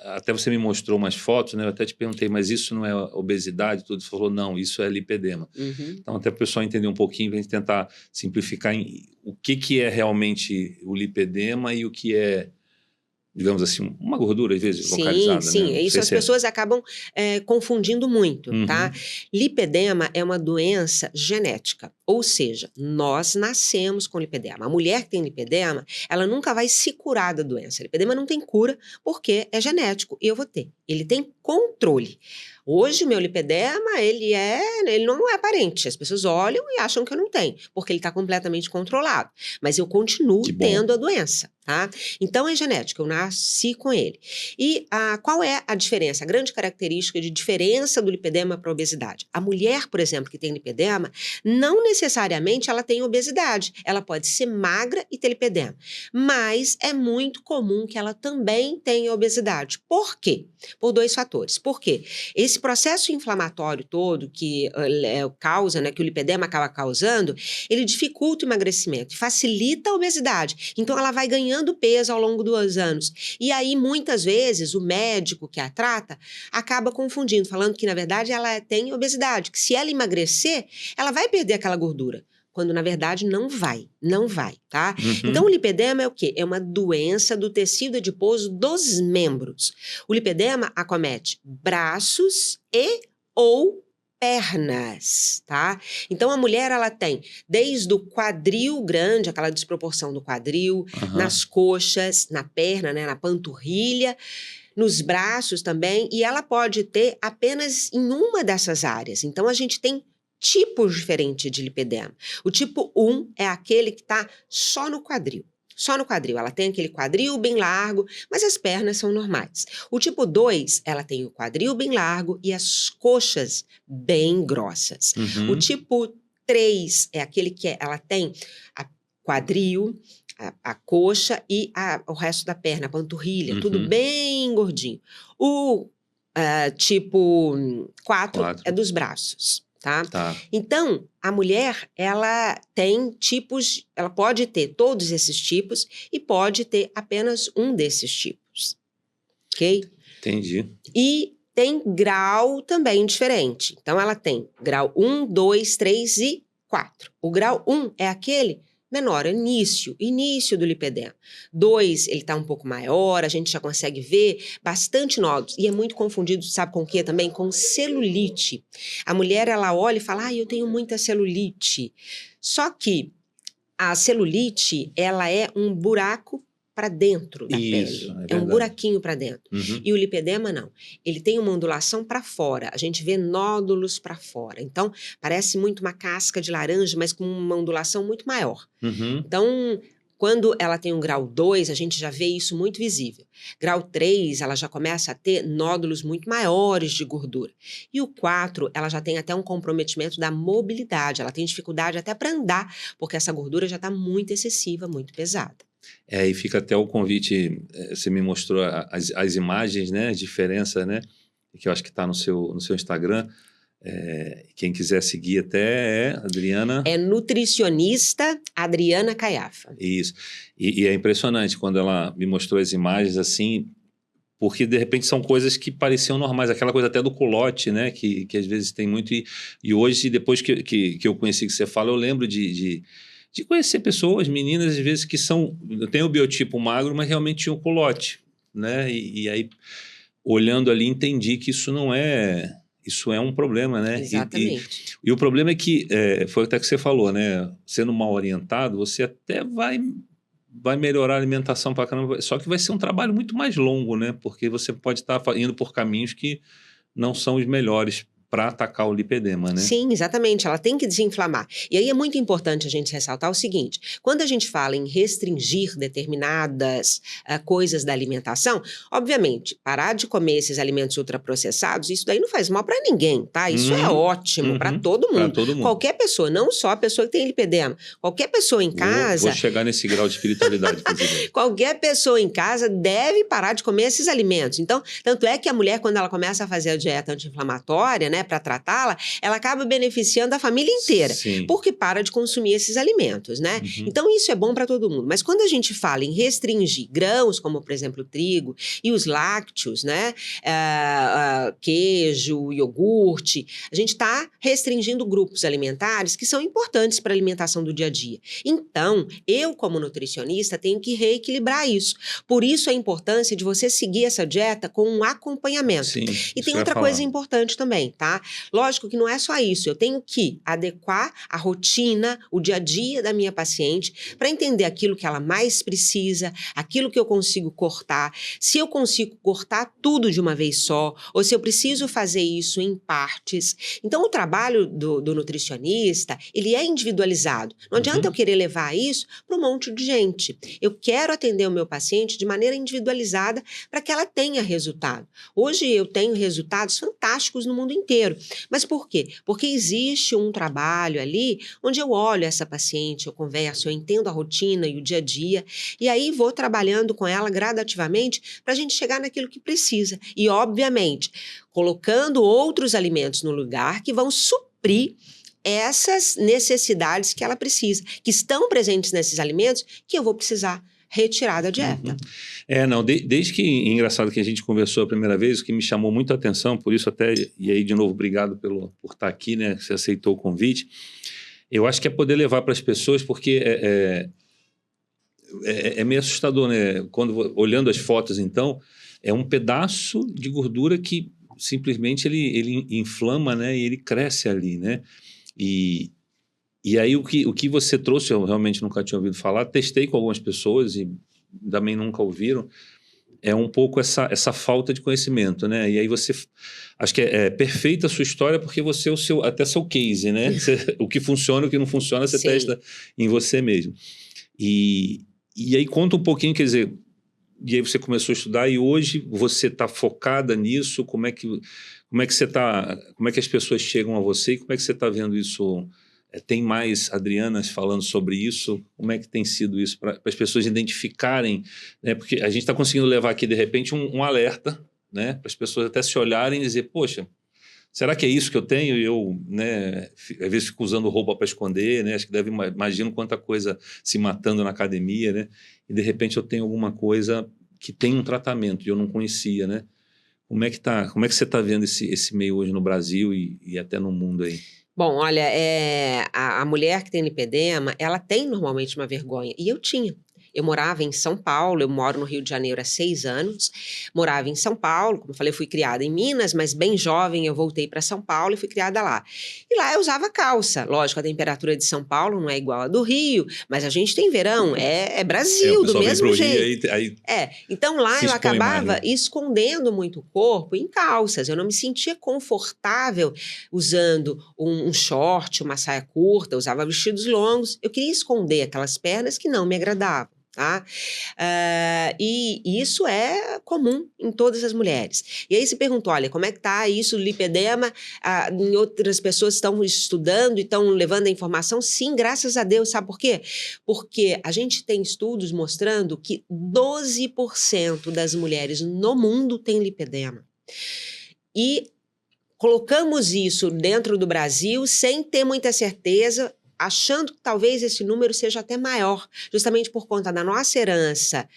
Até você me mostrou umas fotos, né? Eu até te perguntei, mas isso não é obesidade? Tudo, você falou, não, isso é lipedema. Então, até para o pessoal entender um pouquinho, para a gente tentar simplificar o que é realmente o lipedema e o que é, digamos assim, uma gordura, às vezes, localizada. Sim, né? isso as pessoas acabam confundindo muito, tá? Lipedema é uma doença genética, ou seja, nós nascemos com lipedema. A mulher que tem lipedema, ela nunca vai se curar da doença. Lipedema não tem cura porque é genético e eu vou ter. Ele tem controle. Hoje, o meu lipedema, ele não é aparente. As pessoas olham e acham que eu não tenho, porque ele está completamente controlado. Mas eu continuo tendo a doença, tá? Então, é genético, eu nasci com ele. E qual é a diferença? A grande característica de diferença do lipedema para a obesidade. A mulher, por exemplo, que tem lipedema, não necessariamente ela tem obesidade. Ela pode ser magra e ter lipedema. Mas é muito comum que ela também tenha obesidade. Por quê? Por dois fatores. Por quê? Esse processo inflamatório todo que causa, né, que o lipedema acaba causando, ele dificulta o emagrecimento, facilita a obesidade. Então, ela vai ganhando peso ao longo dos anos. E aí, muitas vezes, o médico que a trata acaba confundindo, falando que, na verdade, ela tem obesidade, que se ela emagrecer, ela vai perder aquela gordura. Quando, na verdade, não vai, tá? Então, o lipedema é o quê? É uma doença do tecido adiposo dos membros. O lipedema acomete braços e ou pernas, tá? Então, a mulher, ela tem desde o quadril grande, aquela desproporção do quadril, nas coxas, na perna, né, na panturrilha, nos braços também, e ela pode ter apenas em uma dessas áreas. Então, a gente tem tipos diferentes de lipedema. O tipo 1 é aquele que está só no quadril. Só no quadril. Ela tem aquele quadril bem largo, mas as pernas são normais. O tipo 2, ela tem o quadril bem largo e as coxas bem grossas. O tipo 3 é aquele que ela tem a quadril, a coxa e o resto da perna, a panturrilha, tudo bem gordinho. O tipo 4 é dos braços. Tá? Então, a mulher, ela tem tipos, ela pode ter todos esses tipos e pode ter apenas um desses tipos, ok? Entendi. E tem grau também diferente. Então, ela tem grau 1, 2, 3 e 4. O grau 1 é aquele menor, início do lipedema. 2, ele está um pouco maior, a gente já consegue ver bastante nódulos. E é muito confundido, sabe com o quê também? Com celulite. A mulher, ela olha e fala, eu tenho muita celulite. Só que a celulite, ela é um buraco para dentro da pele. É um buraquinho para dentro. E o lipedema não. Ele tem uma ondulação para fora. A gente vê nódulos para fora. Então, parece muito uma casca de laranja, mas com uma ondulação muito maior. Então, quando ela tem um grau 2, a gente já vê isso muito visível. Grau 3, ela já começa a ter nódulos muito maiores de gordura. E o 4, ela já tem até um comprometimento da mobilidade. Ela tem dificuldade até para andar, porque essa gordura já está muito excessiva, muito pesada. E fica até o convite, você me mostrou as imagens, né, a diferença, né, que eu acho que está no seu Instagram. Quem quiser seguir até Adriana... É nutricionista Adriana Caiafa. Isso. E é impressionante quando ela me mostrou as imagens assim, porque de repente são coisas que pareciam normais, aquela coisa até do culote, né, que às vezes tem muito, e hoje, depois que eu conheci que você fala, eu lembro de conhecer pessoas, meninas, às vezes que tem o biotipo magro, mas realmente tinham culote, né, e aí, olhando ali, entendi que isso não é... Isso é um problema, né? Exatamente. E o problema é que, foi até que você falou, né? Sendo mal orientado, você até vai melhorar a alimentação para caramba, só que vai ser um trabalho muito mais longo, né? Porque você pode estar indo por caminhos que não são os melhores para atacar o lipedema, né? Sim, exatamente, ela tem que desinflamar. E aí é muito importante a gente ressaltar o seguinte, quando a gente fala em restringir determinadas coisas da alimentação, obviamente, parar de comer esses alimentos ultraprocessados, isso daí não faz mal para ninguém, tá? Isso é ótimo para todo mundo. Pra todo mundo. Qualquer pessoa, não só a pessoa que tem lipedema, qualquer pessoa em casa... Vou chegar nesse grau de espiritualidade, presidente. Qualquer pessoa em casa deve parar de comer esses alimentos. Então, tanto é que a mulher, quando ela começa a fazer a dieta anti-inflamatória, né, né, para tratá-la, ela acaba beneficiando a família inteira, Sim. porque para de consumir esses alimentos, né? Uhum. Então, isso é bom para todo mundo. Mas quando a gente fala em restringir grãos, como, por exemplo, o trigo e os lácteos, né, queijo, iogurte, a gente está restringindo grupos alimentares que são importantes para a alimentação do dia a dia. Então, eu, como nutricionista, tenho que reequilibrar isso. Por isso, a importância de você seguir essa dieta com um acompanhamento. Sim, E tem outra coisa importante também, tá? Lógico que não é só isso, eu tenho que adequar a rotina, o dia a dia da minha paciente para entender aquilo que ela mais precisa, aquilo que eu consigo cortar, se eu consigo cortar tudo de uma vez só, ou se eu preciso fazer isso em partes. Então, o trabalho do nutricionista, ele é individualizado. Não adianta eu querer levar isso para um monte de gente. Eu quero atender o meu paciente de maneira individualizada para que ela tenha resultado. Hoje eu tenho resultados fantásticos no mundo inteiro. Mas por quê? Porque existe um trabalho ali onde eu olho essa paciente, eu converso, eu entendo a rotina e o dia a dia, e aí vou trabalhando com ela gradativamente para a gente chegar naquilo que precisa. E, obviamente, colocando outros alimentos no lugar que vão suprir essas necessidades que ela precisa, que estão presentes nesses alimentos que eu vou precisar retirar da dieta. Não, desde que, engraçado que a gente conversou a primeira vez, o que me chamou muito a atenção, por isso até, e aí de novo, obrigado por estar aqui, né, você aceitou o convite, eu acho que é poder levar para as pessoas, porque é meio assustador, né, olhando as fotos então, é um pedaço de gordura que simplesmente ele inflama, né, e ele cresce ali, né, e aí o que você trouxe, eu realmente nunca tinha ouvido falar, testei com algumas pessoas e também nunca ouviram, é um pouco essa falta de conhecimento, né? E aí acho que é perfeita a sua história porque você é até seu case, né? O que funciona, o que não funciona, você testa em você mesmo. E aí conta um pouquinho, quer dizer, e aí você começou a estudar e hoje você está focada nisso, como é que você tá, como é que as pessoas chegam a você e como é que você está vendo isso? Tem mais Adrianas falando sobre isso? Como é que tem sido isso para as pessoas identificarem? Né? Porque a gente está conseguindo levar aqui, de repente, um alerta, né? Para as pessoas até se olharem e dizer, poxa, será que é isso que eu tenho? E eu, né, às vezes fico usando roupa para esconder, né? Acho que imagino quanta coisa se matando na academia, né? E de repente eu tenho alguma coisa que tem um tratamento e eu não conhecia, né? Como é que você está vendo esse meio hoje no Brasil e até no mundo aí? Bom, olha, a mulher que tem lipedema, ela tem normalmente uma vergonha, e eu tinha. Eu morava em São Paulo, eu moro no Rio de Janeiro há 6 anos, morava em São Paulo, como eu falei, eu fui criada em Minas, mas bem jovem eu voltei para São Paulo e fui criada lá. E lá eu usava calça, lógico, a temperatura de São Paulo não é igual a do Rio, mas a gente tem verão, é Brasil, do mesmo jeito. Então lá eu acabava escondendo muito o corpo em calças, eu não me sentia confortável usando um short, uma saia curta, usava vestidos longos, eu queria esconder aquelas pernas que não me agradavam. Tá? E isso é comum em todas as mulheres. E aí se pergunta, olha, como é que está isso, lipedema? Em outras pessoas estão estudando e estão levando a informação? Sim, graças a Deus. Sabe por quê? Porque a gente tem estudos mostrando que 12% das mulheres no mundo têm lipedema. E colocamos isso dentro do Brasil sem ter muita certeza, achando que talvez esse número seja até maior, justamente por conta da nossa herança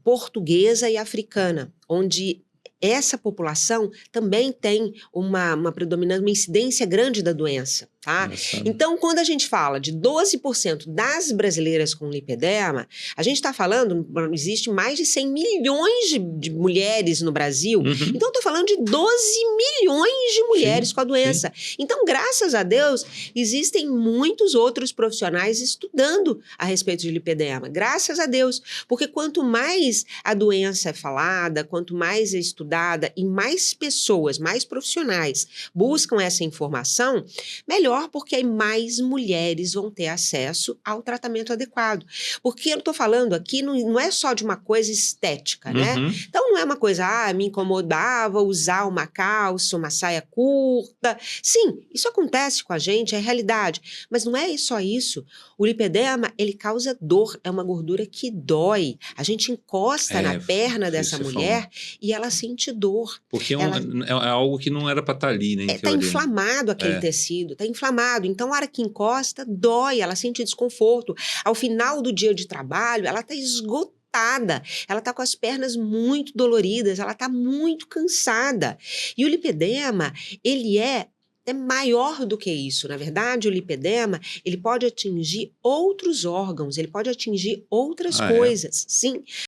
portuguesa e africana, onde essa população também tem uma predominância, uma incidência grande da doença. Tá? Então, quando a gente fala de 12% das brasileiras com lipedema, a gente está falando, existe mais de 100 milhões de mulheres no Brasil, então estou falando de 12 milhões de mulheres com a doença. Então, graças a Deus, existem muitos outros profissionais estudando a respeito de lipedema, graças a Deus, porque quanto mais a doença é falada, quanto mais é estudada e mais pessoas, mais profissionais buscam essa informação, melhor melhor, porque aí mais mulheres vão ter acesso ao tratamento adequado. Porque eu estou falando aqui, não é só de uma coisa estética, né? Uhum. Então não é uma coisa, me incomodava usar uma calça, uma saia curta. Sim, isso acontece com a gente, é realidade. Mas não é só isso. O lipedema, ele causa dor, é uma gordura que dói. A gente encosta na perna foi isso dessa que você mulher e ela sente dor. Porque Ela é algo que não era para estar ali, né? em Está teoria, né? inflamado aquele tecido, está inflamado. Então, a hora que encosta, dói, ela sente desconforto. Ao final do dia de trabalho, ela está esgotada, ela está com as pernas muito doloridas, ela está muito cansada. E o lipedema, ele é maior do que isso. Na verdade, o lipedema, ele pode atingir outros órgãos, ele pode atingir outras Ah, é? coisas. Sim,